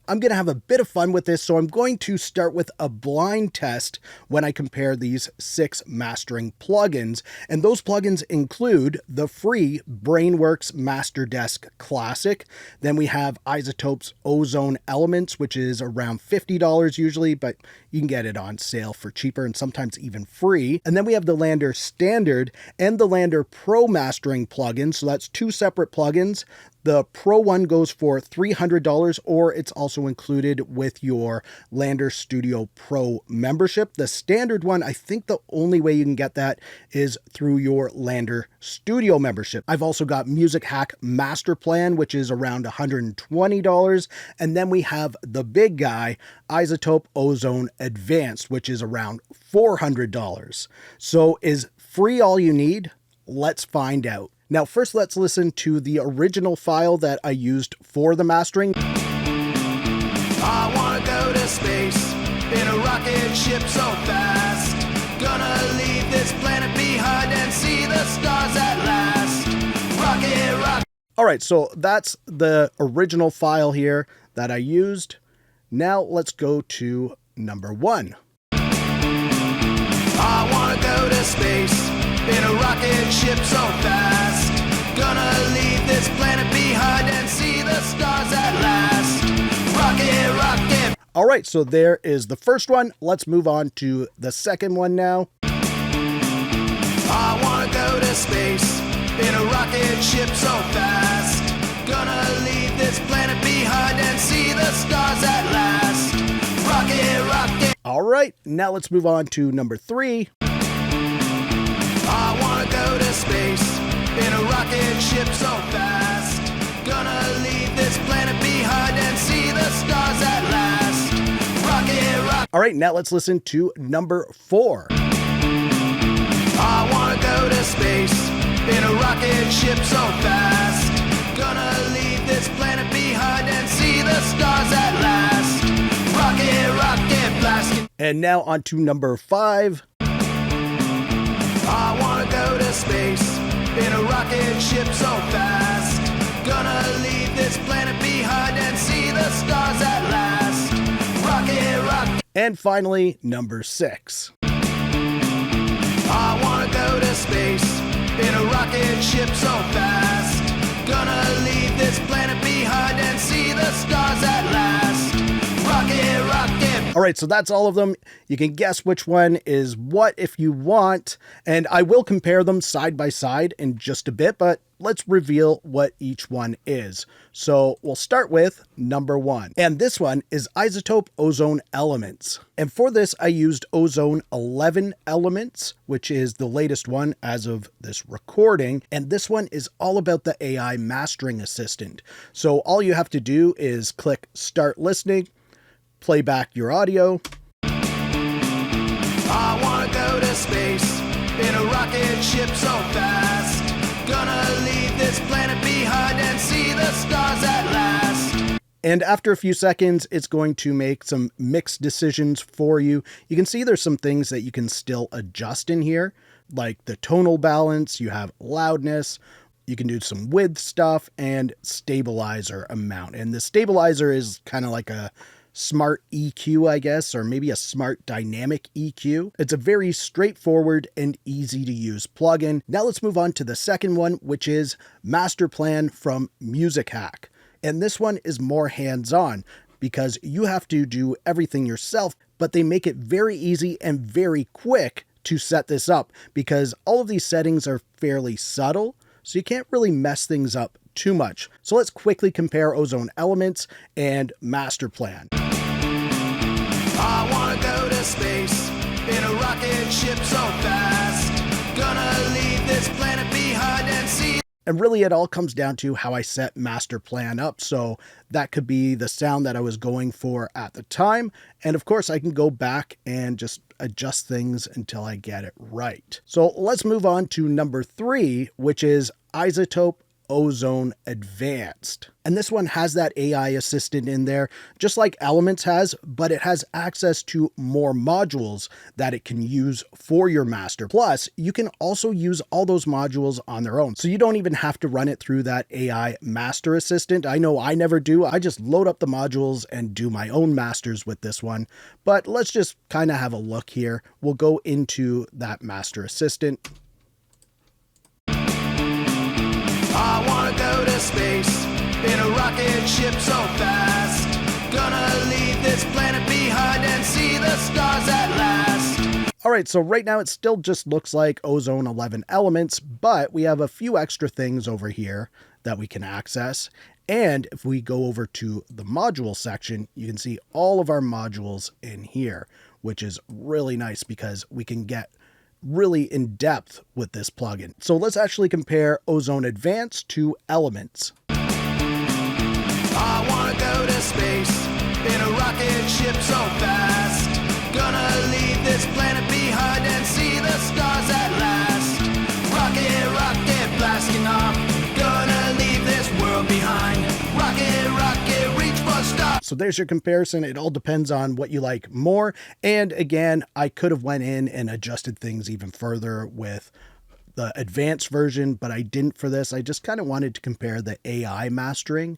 I'm going to have a bit of fun with this, so I'm going to start with a blind test when I compare these 6 mastering plugins. And those plugins include the free Brainworks Master Desk Classic. Then we have iZotope's Ozone Elements, which is around $50 usually, but you can get it on sale for cheaper and sometimes even free. And then we have the Landr Standard and the Landr Pro Mastering plugin. So that's 2 separate plugins. The Pro one goes for $300, or it's also included with your Landr Studio Pro membership. The standard one, I think the only way you can get that is through your Landr Studio membership. I've also got Music Hack Master Plan, which is around $120. And then we have the big guy, iZotope Ozone Advanced, which is around $400. So is free all you need? Let's find out. Now, first, let's listen to the original file that I used for the mastering. I want to go to space in a rocket ship so fast. Gonna leave this planet behind and see the stars at last. Rocket, rocket. All right, so that's the original file here that I used. Now, let's go to number 1. I want to go to space in a rocket ship so fast. Gonna leave this planet behind and see the stars at last. Rocket, rocket. All right, so there is the first one. Let's move on to the second one now. I want to go to space in a rocket ship so fast. Gonna leave this planet behind and see the stars at last. Rocket, rocket. All right, now let's move on to number 3. I want to go to space in a rocket ship so fast. Gonna leave this planet behind and see the stars at last. Rocket, rocket. All right, now let's listen to number 4. I want to go to space in a rocket ship so fast. Gonna leave this planet behind and see the stars at last. Rocket, rocket, blasting. And now on to number 5. I want to go to space in a rocket ship so fast. Gonna leave this planet behind and see the stars at last. Rocket, rocket. And finally, number 6. I want to go to space in a rocket ship so fast. Gonna leave this planet behind and see the stars at last. Rocket, rocket. All right, so that's all of them. You can guess which one is what if you want, and I will compare them side by side in just a bit, but let's reveal what each one is. So we'll start with number 1, and this one is iZotope Ozone Elements. And for this, I used Ozone 11 Elements, which is the latest one as of this recording, and this one is all about the AI mastering assistant. So all you have to do is click Start Listening, play back your audio. I want to go to space in a rocket ship so fast. Gonna leave this planet behind and see the stars at last. And after a few seconds, it's going to make some mixed decisions for you. You can see there's some things that you can still adjust in here, like the tonal balance, you have loudness, you can do some width stuff, and stabilizer amount. And the stabilizer is kind of like a smart EQ, I guess, or maybe a smart dynamic EQ. It's a very straightforward and easy to use plugin. Now let's move on to the second one, which is Master Plan from Music Hack. And this one is more hands-on because you have to do everything yourself, but they make it very easy and very quick to set this up because all of these settings are fairly subtle, so you can't really mess things up too much. So let's quickly compare Ozone Elements and Master Plan. I want to go to space in a rocket ship so fast. Gonna leave this planet behind and see. And really it all comes down to how I set Master Plan up. So that could be the sound that I was going for at the time. And of course I can go back and just adjust things until I get it right. So let's move on to number 3, which is iZotope Ozone Advanced. And this one has that AI assistant in there, just like Elements has, but it has access to more modules that it can use for your master. Plus, you can also use all those modules on their own. So you don't even have to run it through that AI master assistant. I know I never do. I just load up the modules and do my own masters with this one. But let's just kind of have a look here. We'll go into that master assistant. I wanna go to space in a rocket ship so fast. Gonna leave this planet behind and see the stars at last. All right, so right now it still just looks like Ozone 11 Elements, but we have a few extra things over here that we can access. And if we go over to the module section, you can see all of our modules in here, which is really nice because we can get really in depth with this plugin. So let's actually compare Ozone Advanced to Elements. I wanna go to space in a rocket ship so fast. Gonna leave this planet behind and see the stars at last. Rocket, rocket, blasting off. Gonna leave this world behind. Rocket, rocket, reach for stars. So there's your comparison. It all depends on what you like more. And again, I could have went in and adjusted things even further with the advanced version, but I didn't for this. I just kind of wanted to compare the AI mastering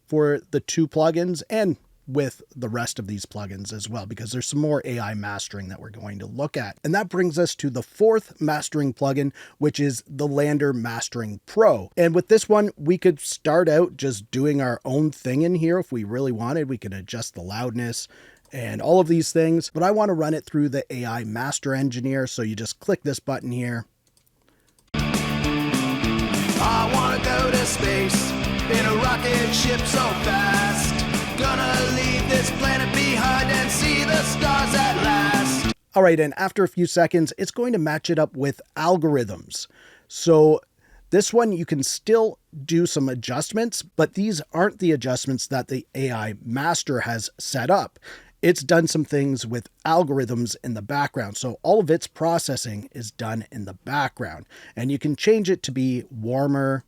for the two plugins and with the rest of these plugins as well, because there's some more AI mastering that we're going to look at. And that brings us to the fourth mastering plugin, which is the Landr Mastering Pro. And with this one, we could start out just doing our own thing in here. If we really wanted, we could adjust the loudness and all of these things, but I want to run it through the AI Master Engineer. So you just click this button here. I wanna go to space in a rocket ship so fast. Gonna leave this planet behind and see the stars at last. All right, and after a few seconds, it's going to match it up with algorithms. So this one, you can still do some adjustments, but these aren't the adjustments that the AI Master has set up. It's done some things with algorithms in the background. So all of its processing is done in the background, and you can change it to be warmer,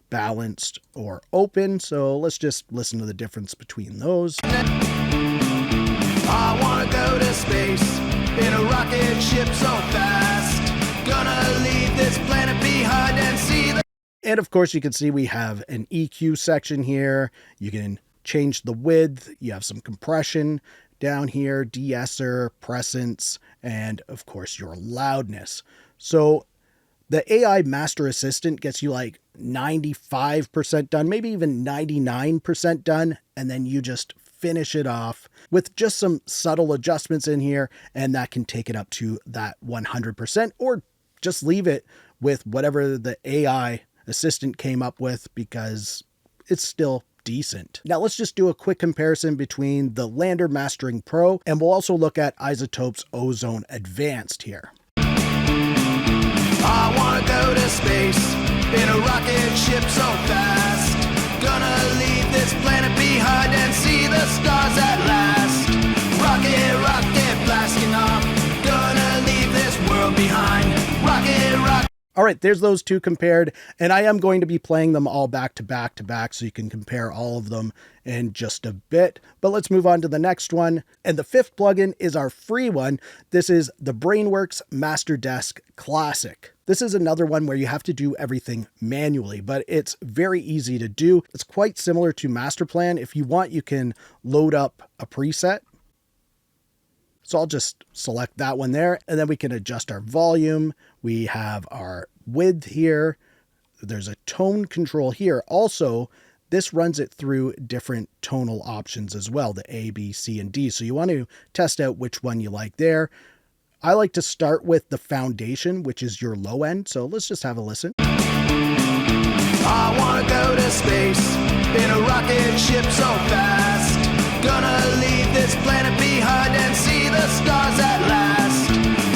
balanced, or open. So let's just listen to the difference between those. I wanna go to space in a rocket ship so fast. Gonna leave this planet behind and see the... And of course, you can see we have an EQ section here. You can change the width. You have some compression down here, de-esser, presence, and of course your loudness. So the AI Master Assistant gets you like 95% done, maybe even 99% done, and then you just finish it off with just some subtle adjustments in here, and that can take it up to that 100%, or just leave it with whatever the AI assistant came up with, because it's still decent. Now let's just do a quick comparison between the Landr Mastering Pro, and we'll also look at iZotope's Ozone Advanced here. I wanna go to space in a rocket ship so fast. Gonna leave this planet behind and see the stars at last. Rocket, rocket, blasting off. Gonna leave this world behind. Rocket, rocket. All right, there's those two compared, and I am going to be playing them all back to back to back, so you can compare all of them in just a bit. But let's move on to the next one. And the fifth plugin is our free one. This is the Brainworks Master Desk Classic. This is another one where you have to do everything manually, but it's very easy to do. It's quite similar to Master Plan. If you want, you can load up a preset. So I'll just select that one there, and then we can adjust our volume. We have our width here. There's a tone control here. Also, this runs it through different tonal options as well, the A, B, C, and D. So you want to test out which one you like there. I like to start with the foundation, which is your low end. So let's just have a listen. I wanna go to space in a rocket ship so fast. Gonna leave this planet behind and see the stars at last.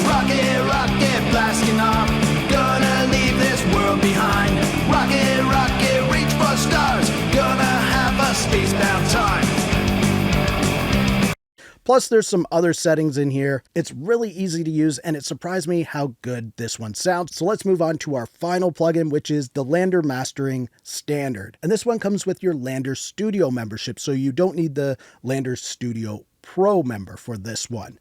Rocket, rocket, blasting off. Gonna leave this world behind. Rocket, rocket, reach for stars. Gonna have a spacebound time. Plus, there's some other settings in here. It's really easy to use, and it surprised me how good this one sounds. So let's move on to our final plugin, which is the Landr Mastering Standard. And this one comes with your Landr Studio membership, so you don't need the Landr Studio Pro member for this one.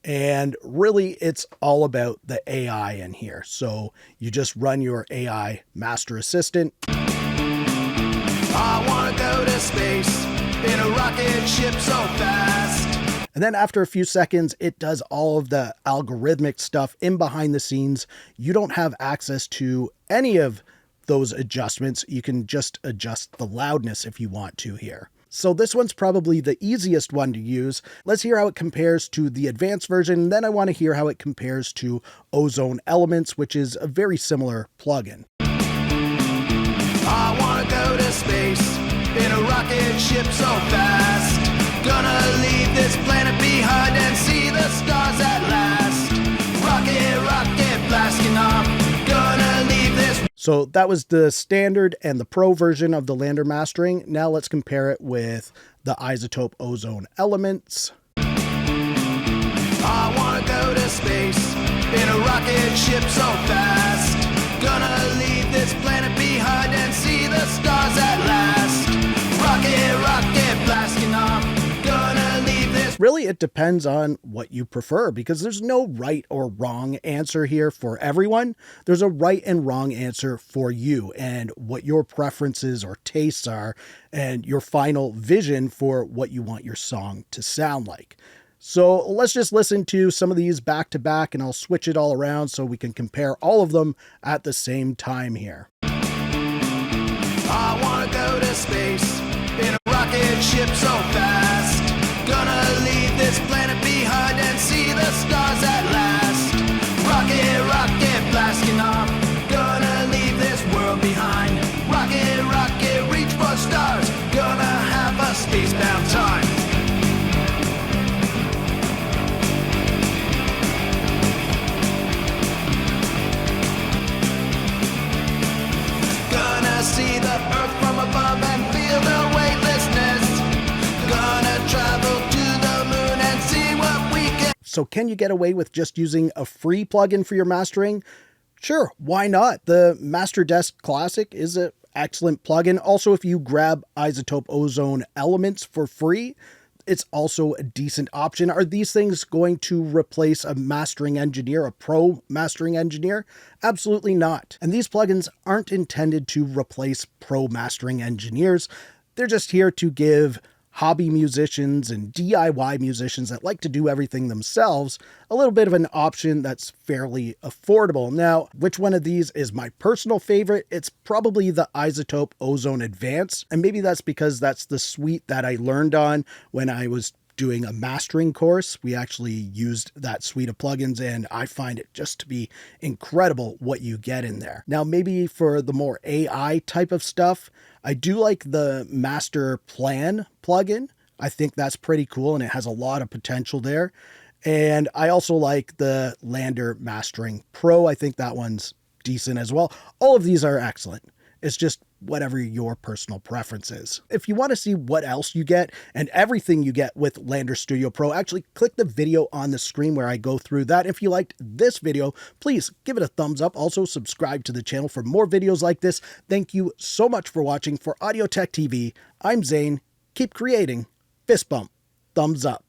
And really, it's all about the AI in here. So you just run your AI Master Assistant. I wanna go to space in a rocket ship so fast. And then after a few seconds, it does all of the algorithmic stuff in behind the scenes. You don't have access to any of those adjustments. You can just adjust the loudness if you want to here. So this one's probably the easiest one to use. Let's hear how it compares to the advanced version. And then I want to hear how it compares to Ozone Elements, which is a very similar plugin. I wanna go to space in a rocket ship so fast. Gonna leave this planet behind and see the stars at last. Rocket, rocket blasting off. Gonna leave this. So that was the standard and the pro version of the Landr Mastering. Now let's compare it with the iZotope Ozone Elements. I wanna go to space in a rocket ship so fast. Gonna leave this planet behind and see the stars at last. Rocket, rocket blasting off. Gonna leave this. Really, it depends on what you prefer, because there's no right or wrong answer here for everyone. There's a right and wrong answer for you and what your preferences or tastes are and your final vision for what you want your song to sound like. So let's just listen to some of these back to back, and I'll switch it all around so we can compare all of them at the same time here. I wanna go to space in a rocket ship so fast. Gonna leave this planet behind and see the stars at last. Rocket, rocket blasting off. Gonna leave this world behind. Rocket, rocket reach for stars. Gonna have a spacebound time. Gonna see the earth from above and feel the weightlessness. Gonna travel to the moon and see what we can. So can you get away with just using a free plugin for your mastering? Sure, why not? The Master Desk Classic is an excellent plugin. Also, if you grab iZotope Ozone Elements for free, it's also a decent option. Are these things going to replace a mastering engineer, a pro mastering engineer? Absolutely not. And these plugins aren't intended to replace pro mastering engineers. They're just here to give hobby musicians and DIY musicians that like to do everything themselves a little bit of an option that's fairly affordable. Now, which one of these is my personal favorite? It's probably the iZotope Ozone Advanced, and maybe that's because that's the suite that I learned on when I was doing a mastering course. We actually used that suite of plugins, and I find it just to be incredible what you get in there. Now, maybe for the more AI type of stuff, I do like the Master Plan plugin. I think that's pretty cool, and it has a lot of potential there. And I also like the Landr Mastering Pro. I think that one's decent as well. All of these are excellent. It's just whatever your personal preference is. If you want to see what else you get and everything you get with Landr Studio Pro, actually click the video on the screen where I go through that. If you liked this video, please give it a thumbs up. Also subscribe to the channel for more videos like this. Thank you so much for watching. For Audio Tech TV, I'm Zane. Keep creating. Fist bump. Thumbs up.